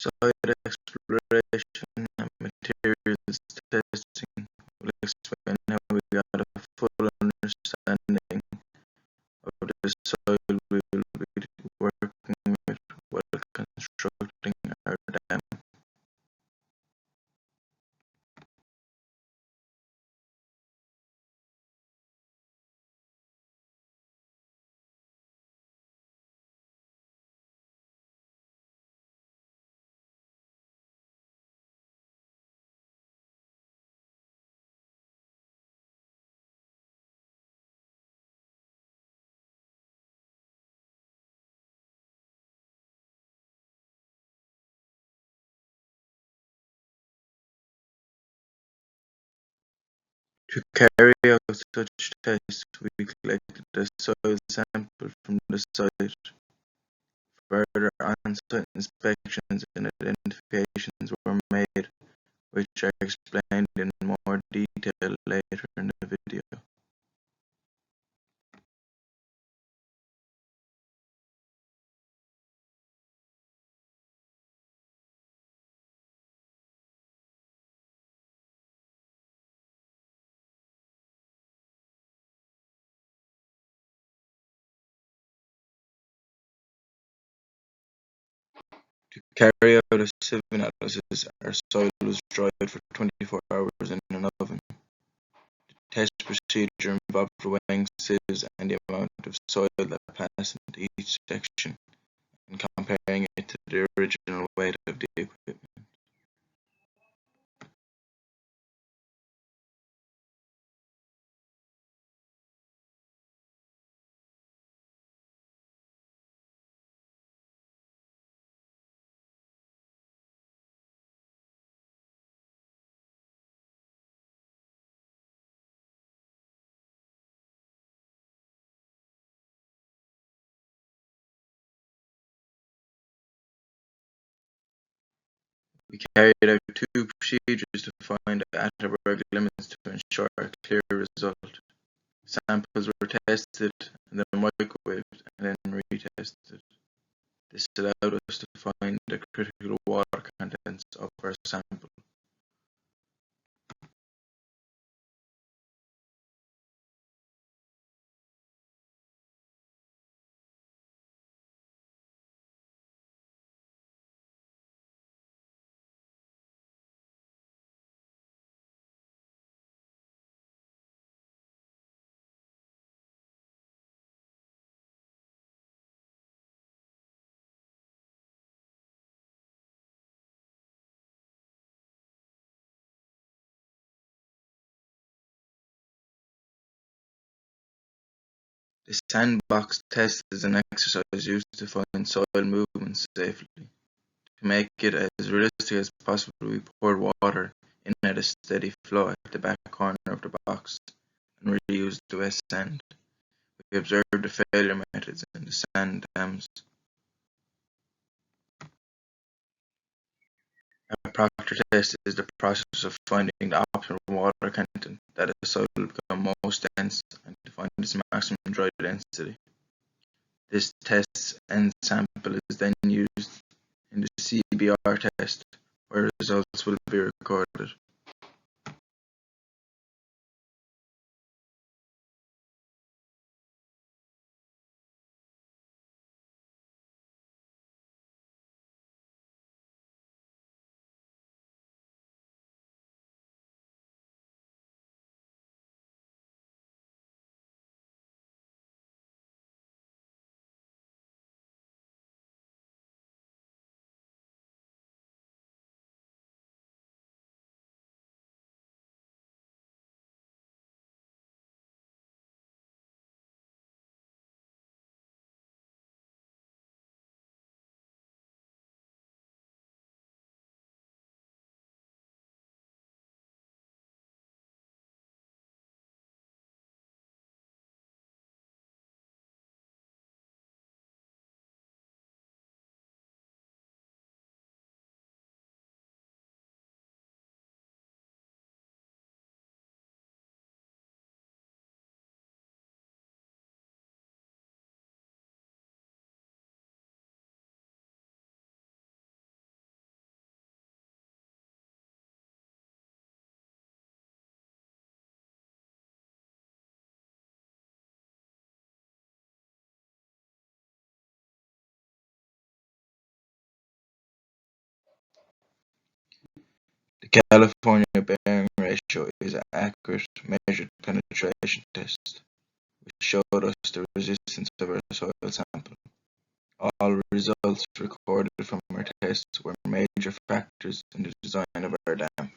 Site exploration and materials testing will explain how we got a full understanding of the soil we will be working with while constructing our dam. To carry out such tests, we collected a soil sample from the site. Further on-site inspections and identifications were made, which are explained in more detail later in the video. To carry out a sieve analysis, our soil was dried for 24 hours in an oven. The test procedure involved weighing sieves and the amount of soil that passed into each section, and comparing it to the original weight of the equipment. We carried out two procedures to find Atterberg limits to ensure a clear result. Samples were tested, and then microwaved, and then retested. This allowed us to find the critical water contents of our sample. The sandbox test is an exercise used to find soil movement safely. To make it as realistic as possible, we poured water in at a steady flow at the back corner of the box and reused the wet sand. We observed the failure methods in the sand dams. A proctor test is the process of finding the optimal water content that a soil will become most dense and to find its maximum dry density. This test's end sample is then used in the CBR test, where results will be recorded. The California bearing ratio is an accurate measured penetration test, which showed us the resistance of our soil sample. All results recorded from our tests were major factors in the design of our dam.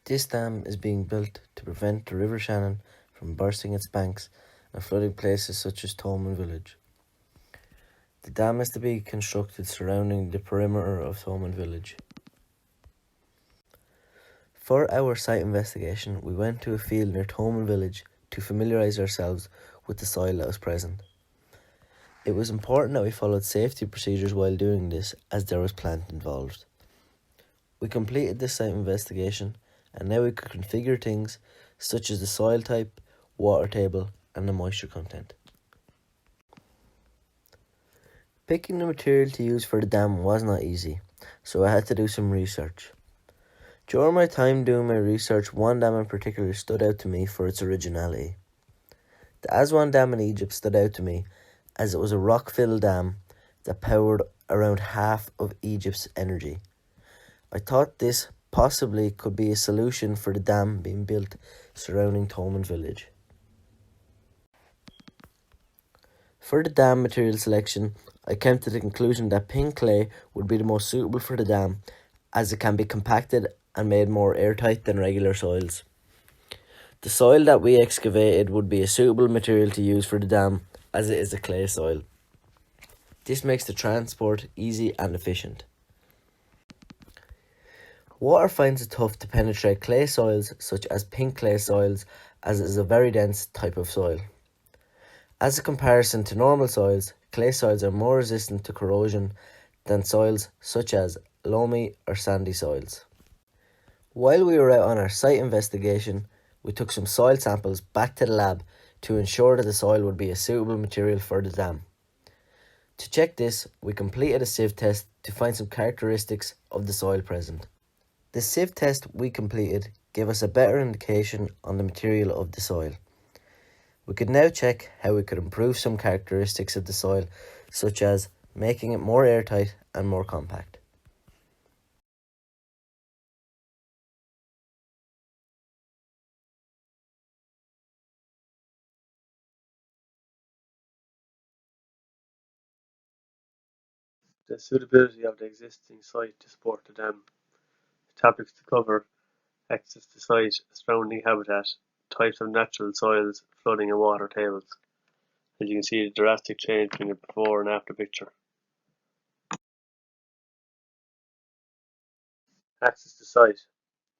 This dam is being built to prevent the River Shannon from bursting its banks and flooding places such as Thomand village. The dam is to be constructed surrounding the perimeter of Thomand village. For our site investigation, we went to a field near Thomand village to familiarise ourselves with the soil that was present. It was important that we followed safety procedures while doing this, as there was plant involved. We completed this site investigation, and now we could configure things such as the soil type, water table and the moisture content. Picking the material to use for the dam was not easy, so I had to do some research. During my time doing my research, one dam in particular stood out to me for its originality. The Aswan Dam in Egypt stood out to me as it was a rock-filled dam that powered around half of Egypt's energy. I thought this possibly could be a solution for the dam being built surrounding Thomand village. For the dam material selection, I came to the conclusion that pink clay would be the most suitable for the dam, as it can be compacted and made more airtight than regular soils. The soil that we excavated would be a suitable material to use for the dam, as it is a clay soil. This makes the transport easy and efficient. Water finds it tough to penetrate clay soils such as pink clay soils, as it is a very dense type of soil. As a comparison to normal soils, clay soils are more resistant to corrosion than soils such as loamy or sandy soils. While we were out on our site investigation, we took some soil samples back to the lab to ensure that the soil would be a suitable material for the dam. To check this, we completed a sieve test to find some characteristics of the soil present. The sieve test we completed gave us a better indication on the material of the soil. We could now check how we could improve some characteristics of the soil, such as making it more airtight and more compact. The suitability of the existing site to support the dam. Topics to cover: access to site, surrounding habitat, types of natural soils, flooding and water tables. As you can see, the drastic change between the before and after picture. Access to site.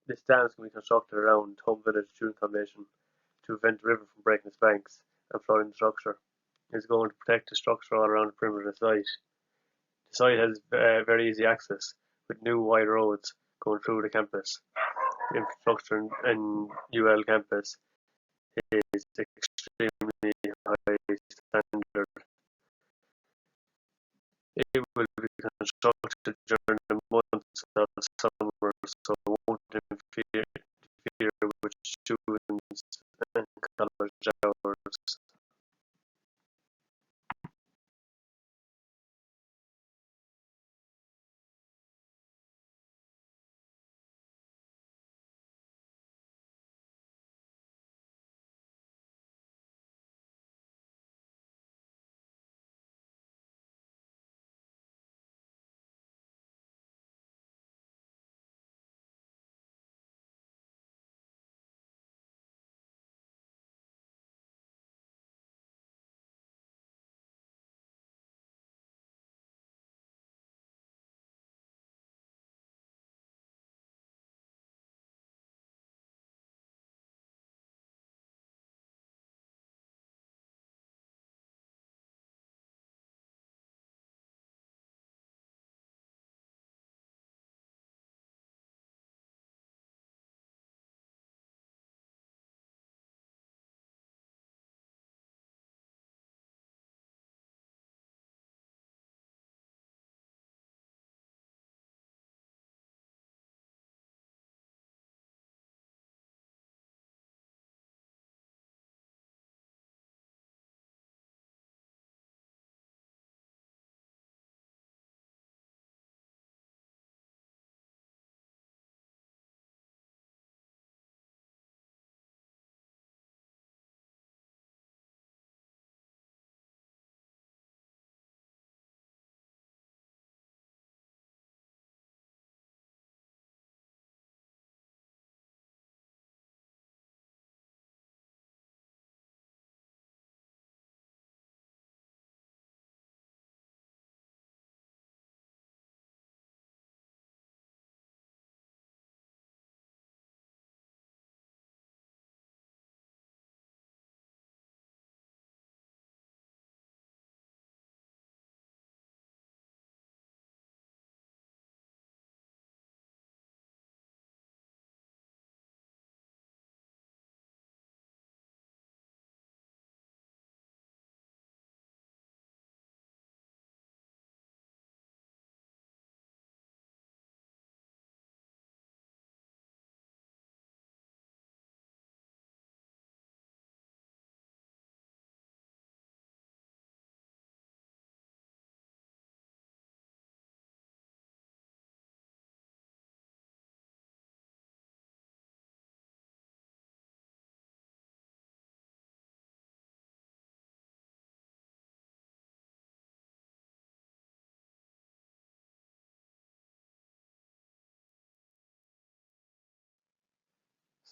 This dam can be constructed around Home Village June Foundation to prevent the river from breaking its banks and flooding the structure. It is going to protect the structure all around the perimeter of the site. The site has very easy access with new wide roads going through the campus. The infrastructure in UL campus is extremely high standard. It will be constructed during the months of summer, so it won't interfere with students and college hours.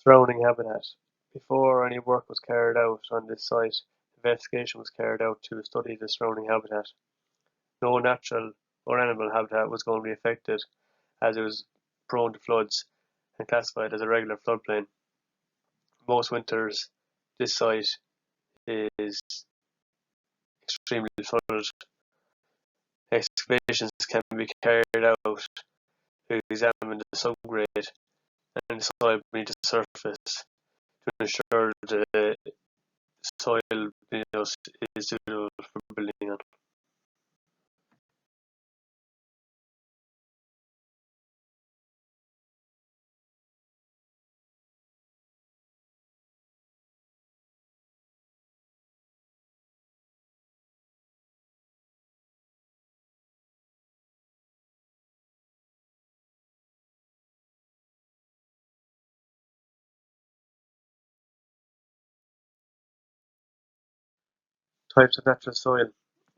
Surrounding habitat. Before any work was carried out on this site, investigation was carried out to study the surrounding habitat. No natural or animal habitat was going to be affected, as it was prone to floods and classified as a regular floodplain. Most winters, this site is extremely flooded. Excavations can be carried out to examine the subgrade and the soil beneath the surface to ensure the soil beneath us is suitable for building on. Types of natural soil.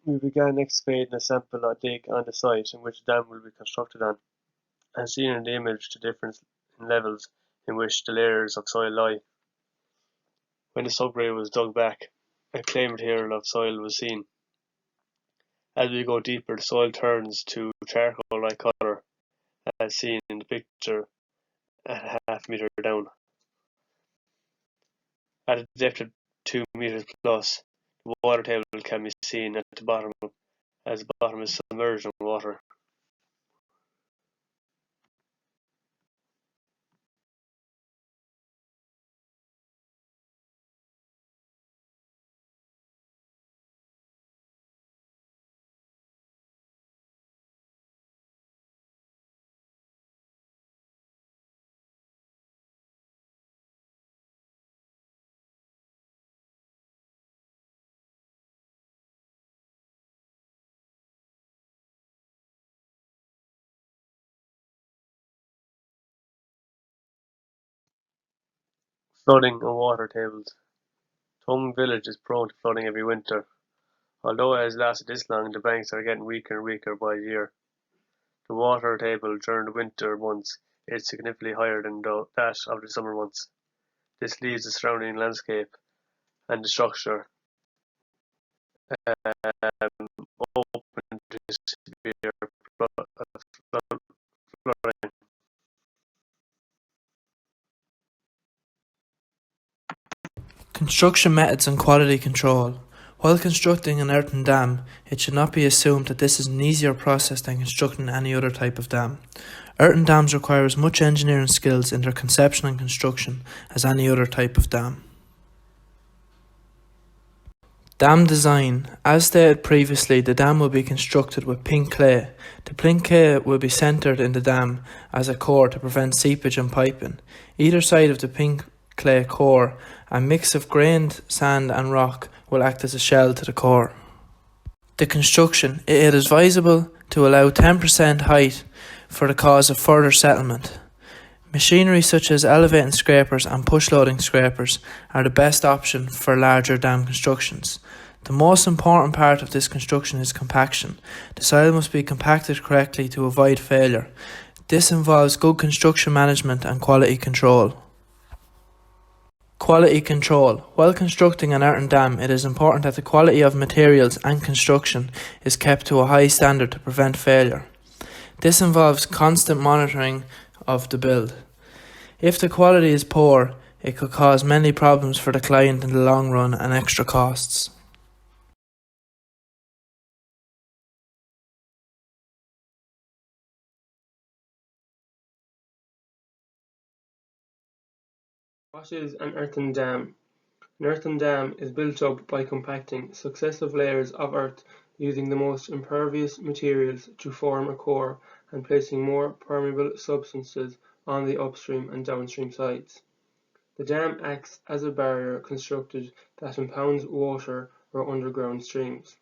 We began excavating a sample or dig on the site in which the dam will be constructed on, as seen in the image the difference in levels in which the layers of soil lie. When the subgrade was dug back, a clay material of soil was seen. As we go deeper, the soil turns to charcoal-like colour, as seen in the picture at half-metre down. At a depth of 2 metres plus, the water table can be seen at the bottom, as the bottom is submerged in water. Flooding and water tables. Thomand village is prone to flooding every winter. Although it has lasted this long, the banks are getting weaker and weaker by the year. The water table during the winter months is significantly higher than that of the summer months. This leaves the surrounding landscape and the structure open to severe flooding. Construction methods and quality control. While constructing an earthen dam, it should not be assumed that this is an easier process than constructing any other type of dam. Earthen dams require as much engineering skills in their conception and construction as any other type of dam. Dam design. As stated previously, the dam will be constructed with pink clay. The pink clay will be centred in the dam as a core to prevent seepage and piping. Either side of the pink clay core, a mix of grained sand and rock will act as a shell to the core. The construction. It is advisable to allow 10% height for the cause of further settlement. Machinery such as elevating scrapers and push loading scrapers are the best option for larger dam constructions. The most important part of this construction is compaction. The soil must be compacted correctly to avoid failure. This involves good construction management and quality control. Quality control. While constructing an earthen dam, it is important that the quality of materials and construction is kept to a high standard to prevent failure. This involves constant monitoring of the build. If the quality is poor, it could cause many problems for the client in the long run and extra costs. What is an earthen dam? An earthen dam is built up by compacting successive layers of earth using the most impervious materials to form a core and placing more permeable substances on the upstream and downstream sides. The dam acts as a barrier constructed that impounds water or underground streams.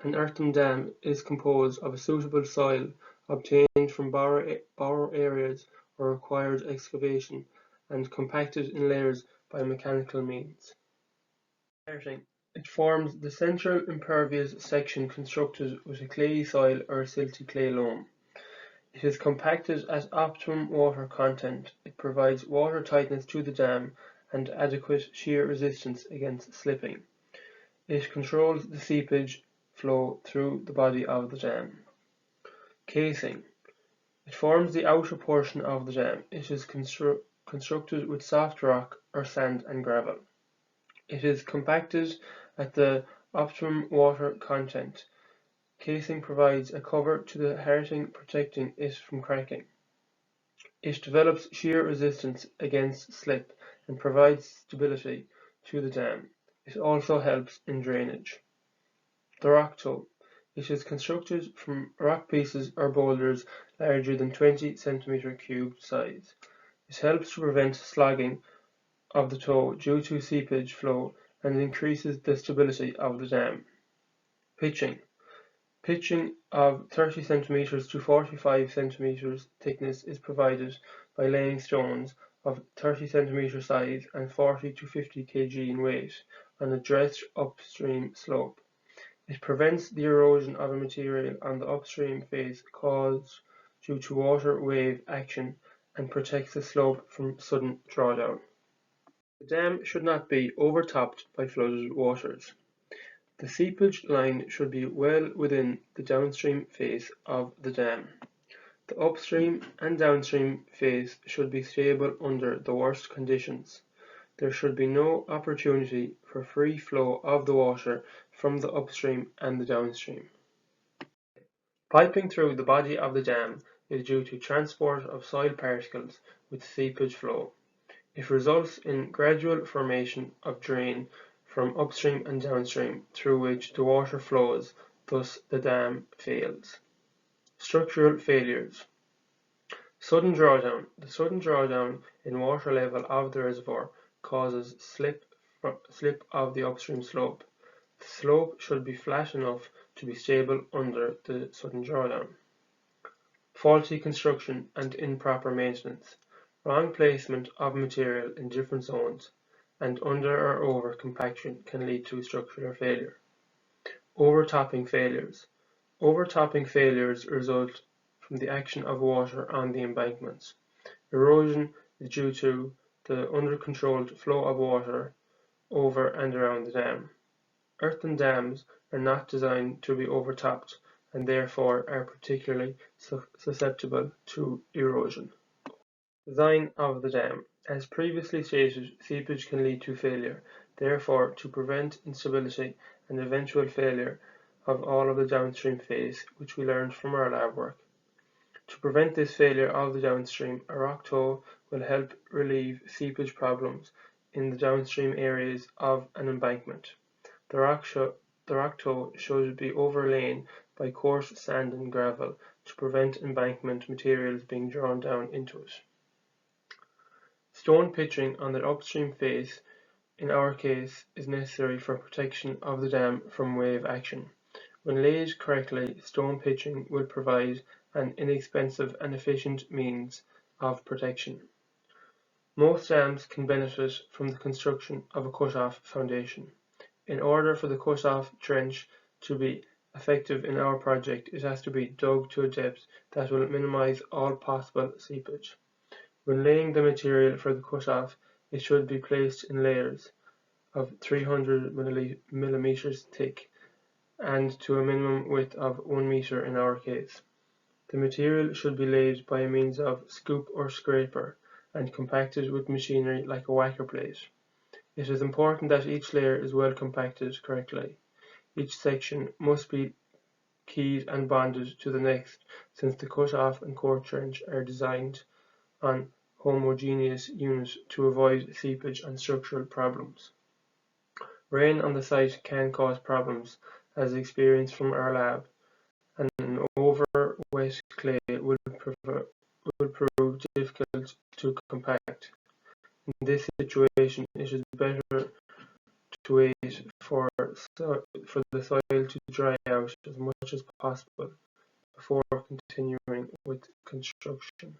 An earthen dam is composed of a suitable soil obtained from borrow areas or required excavation and compacted in layers by mechanical means. Starting, it forms the central impervious section constructed with a clayey soil or a silty clay loam. It is compacted at optimum water content. It provides water tightness to the dam and adequate shear resistance against slipping. It controls the seepage flow through the body of the dam. Casing. It forms the outer portion of the dam. It is constructed with soft rock or sand and gravel. It is compacted at the optimum water content. Casing provides a cover to the hearting, protecting it from cracking. It develops shear resistance against slip and provides stability to the dam. It also helps in drainage. The rock toe. It is constructed from rock pieces or boulders larger than 20 cm³ size. It helps to prevent slogging of the toe due to seepage flow and increases the stability of the dam. Pitching. Pitching of 30 cm to 45 cm thickness is provided by laying stones of 30 cm size and 40 to 50 kg in weight on a dredged upstream slope. It prevents the erosion of a material on the upstream face caused due to water wave action and protects the slope from sudden drawdown. The dam should not be overtopped by flooded waters. The seepage line should be well within the downstream face of the dam. The upstream and downstream face should be stable under the worst conditions. There should be no opportunity for free flow of the water from the upstream and the downstream. Piping through the body of the dam is due to transport of soil particles with seepage flow. It results in gradual formation of drain from upstream and downstream through which the water flows, thus the dam fails. Structural failures. Sudden drawdown. The sudden drawdown in water level of the reservoir causes slip of the upstream slope. The slope should be flat enough to be stable under the sudden drawdown. Faulty construction and improper maintenance. Wrong placement of material in different zones and under or over compaction can lead to structural failure. Overtopping failures. Overtopping failures result from the action of water on the embankments. Erosion is due to the under-controlled flow of water over and around the dam. Earthen dams are not designed to be overtopped and therefore are particularly susceptible to erosion. Design of the dam. As previously stated, seepage can lead to failure. Therefore, to prevent instability and eventual failure of all of the downstream face, which we learned from our lab work. To prevent this failure of the downstream, a rock toe will help relieve seepage problems in the downstream areas of an embankment. The rock toe should be overlain by coarse sand and gravel to prevent embankment materials being drawn down into it. Stone pitching on the upstream face, in our case, is necessary for protection of the dam from wave action. When laid correctly, stone pitching will provide an inexpensive and efficient means of protection. Most dams can benefit from the construction of a cut-off foundation. In order for the cut-off trench to be effective in our project, it has to be dug to a depth that will minimize all possible seepage. When laying the material for the cut-off, it should be placed in layers of 300 millimeters thick and to a minimum width of 1 meter in our case. The material should be laid by means of scoop or scraper and compacted with machinery like a whacker plate. It is important that each layer is well compacted correctly. Each section must be keyed and bonded to the next, since the cut-off and core trench are designed on homogeneous unit to avoid seepage and structural problems. Rain on the site can cause problems, as experienced from our lab, and an over wet clay will prove difficult to compact. In this situation, it is better to wait for the soil to dry out as much as possible before continuing with construction.